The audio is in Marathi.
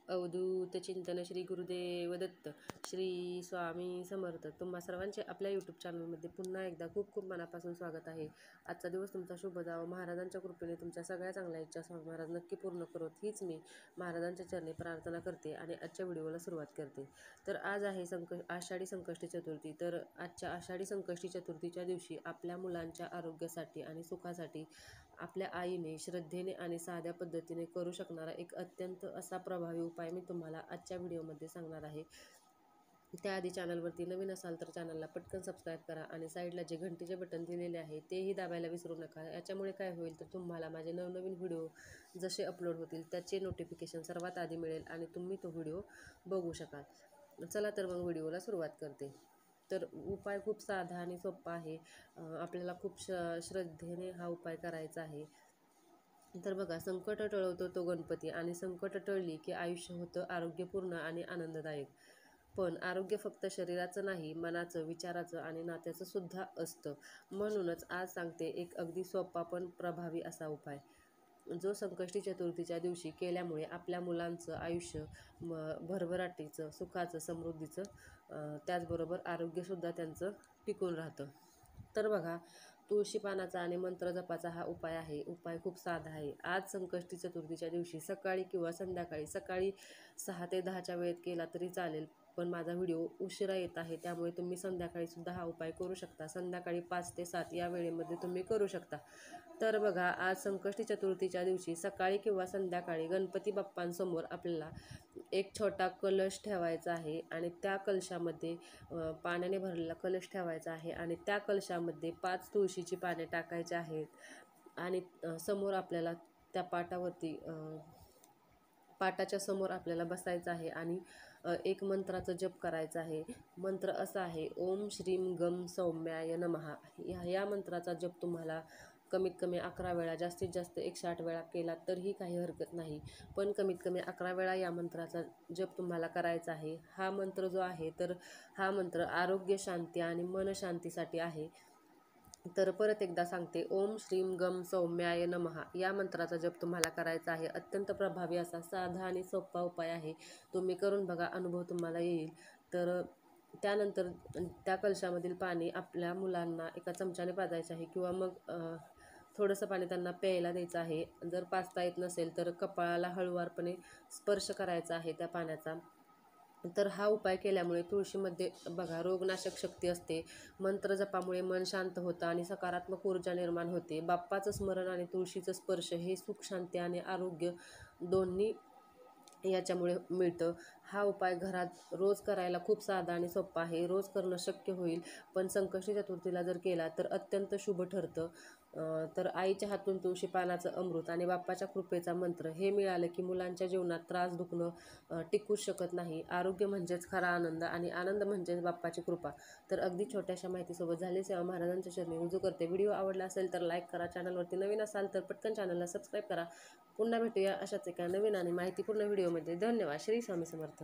अवधूत चिंतन श्री गुरुदेव दत्त. श्री स्वामी समर्थ. तुम्हा सर्वांचे आपल्या यूट्यूब चॅनलमध्ये पुन्हा एकदा खूप खूप मनापासून स्वागत आहे. आजचा दिवस तुमचा शुभ जावो. महाराजांच्या कृपेने तुमच्या सगळ्या चांगल्या इच्छा स्वामी महाराज नक्की पूर्ण करोत हीच मी महाराजांच्या चरणी प्रार्थना करते आणि आजच्या व्हिडिओला सुरुवात करते. तर आज आहे आषाढी संकष्टी चतुर्थी. तर आजच्या आषाढी संकष्टी चतुर्थीच्या दिवशी आपल्या मुलांच्या आरोग्यासाठी आणि सुखासाठी आपल्या आईने श्रद्धेने आणि साध्या पद्धतीने करू शकणारा एक अत्यंत असा प्रभावी उपाय मी तुम्हाला आजच्या व्हिडिओमध्ये सांगणार आहे. त्याआधी चॅनलवरती नवीन असाल तर चॅनलला पटकन सबस्क्राईब करा आणि साईडला जे घंटीचे बटन दिलेले आहे तेही दाबायला विसरू नका. याच्यामुळे काय होईल तर तुम्हाला माझे नवनवीन व्हिडिओ जसे अपलोड होतील त्याचे नोटिफिकेशन सर्वात आधी मिळेल आणि तुम्ही तो व्हिडिओ बघू शकाल. चला तर मग व्हिडिओला सुरुवात करते. तर उपाय खूप साधा आणि सोपा आहे. आपल्याला खूप श्रद्धेने हा उपाय करायचा आहे. तर बघा, संकट टळवतो तो गणपती आणि संकट टळली की आयुष्य होतं आरोग्यपूर्ण आणि आनंददायक. पण आरोग्य फक्त शरीराचं नाही, मनाचं, विचाराचं आणि नात्याचं सुद्धा असतं. म्हणूनच आज सांगते एक अगदी सोपा पण प्रभावी असा उपाय, जो संकष्टी चतुर्थीच्या दिवशी केल्यामुळे आपल्या मुलांचं आयुष्य भरभराटीचं, सुखाचं, समृद्धीचं, त्याचबरोबर आरोग्यसुद्धा त्यांचं टिकून राहतं. तर बघा, तुळशी पानाचा आणि मंत्र जपाचा हा उपाय आहे. उपाय खूप साधा आहे. आज संकष्टी चतुर्थीच्या दिवशी सकाळी किंवा संध्याकाळी, सकाळी 6 ते 10च्या वेळेत केला तरी चालेल, पण माझा व्हिडिओ उशिरा येत आहे त्यामुळे तुम्ही संध्याकाळी सुद्धा हा उपाय करू शकता. संध्याकाळी 5 ते 7 या वेळेमध्ये तुम्ही करू शकता. तर बघा, आज संकष्टी चतुर्थीच्या दिवशी सकाळी किंवा संध्याकाळी गणपती बाप्पांसमोर आपल्याला एक छोटा कलश ठेवायचा आहे आणि त्या कलशामध्ये पाण्याने भरलेला कलश ठेवायचा आहे आणि त्या कलशामध्ये 5 तुळशीची पाने टाकायची आहेत आणि समोर आपल्याला त्या पाटाच्या समोर आपल्याला बसायचं आहे आणि एक मंत्राचा जप करायचा आहे. मंत्र असा आहे, ओम श्रीम गम सौम्याय नमः. या मंत्राचा जप तुम्हाला कमीत कमी 11 वेळा, जास्तीत जास्त 108 वेळा केला तरीही काही हरकत नाही, पण कमीत कमी 11 वेळा या मंत्राचा जप तुम्हाला करायचा आहे. हा मंत्र जो आहे तर हा मंत्र आरोग्य, शांती आणि मनशांतीसाठी आहे. तर परत एकदा सांगते, ओम श्रीम गम सौम्याय नमः या मंत्राचा जप तुम्हाला करायचा आहे. अत्यंत प्रभावी असा साधा आणि सोपा उपाय आहे. तुम्ही करून बघा, अनुभव तुम्हाला येईल. तर त्यानंतर त्या कलशामधील पाणी आपल्या मुलांना एका चमच्याने पाजायचे आहे किंवा मग थोडंसं पाणी त्यांना प्यायला द्यायचं आहे. जर पाजता येत नसेल तर कपाळाला हळूवारपणे स्पर्श करायचा आहे त्या पाण्याचा. तर हा उपाय केल्यामुळे तुळशीमध्ये बघा रोगनाशक शक्ती असते. मंत्र जपामुळे मन शांत होतं आणि सकारात्मक ऊर्जा निर्माण होते. बाप्पाचं स्मरण आणि तुळशीचं स्पर्श हे सुख, शांती आणि आरोग्य दोन्ही याच्यामुळे मिळतं. हा उपाय घरात रोज करायला खूप साधा आणि सोपा आहे. रोज करणं शक्य होईल, पण संकष्टी चतुर्थीला जर केला तर अत्यंत शुभ ठरतं. तर आईच्या हातून तुळशी पानाचं अमृत आणि बाप्पाच्या कृपेचा मंत्र हे मिळालं की मुलांच्या जीवनात त्रास, दुखणं टिकूच शकत नाही. आरोग्य म्हणजेच खरा आनंद आणि आनंद म्हणजेच बाप्पाची कृपा. तर अगदी छोट्याशा माहितीसोबत झाली सेवा महाराजांच्या चरणी रुजू करते. व्हिडिओ आवडला असेल तर लाईक करा. चॅनलवरती नवीन असाल तर पटकन चॅनलला सबस्क्राईब करा. पुन्हा भेटूया अशाच एका नवीन आणि माहितीपूर्ण व्हिडिओमध्ये. धन्यवाद. श्री स्वामी समर्थ.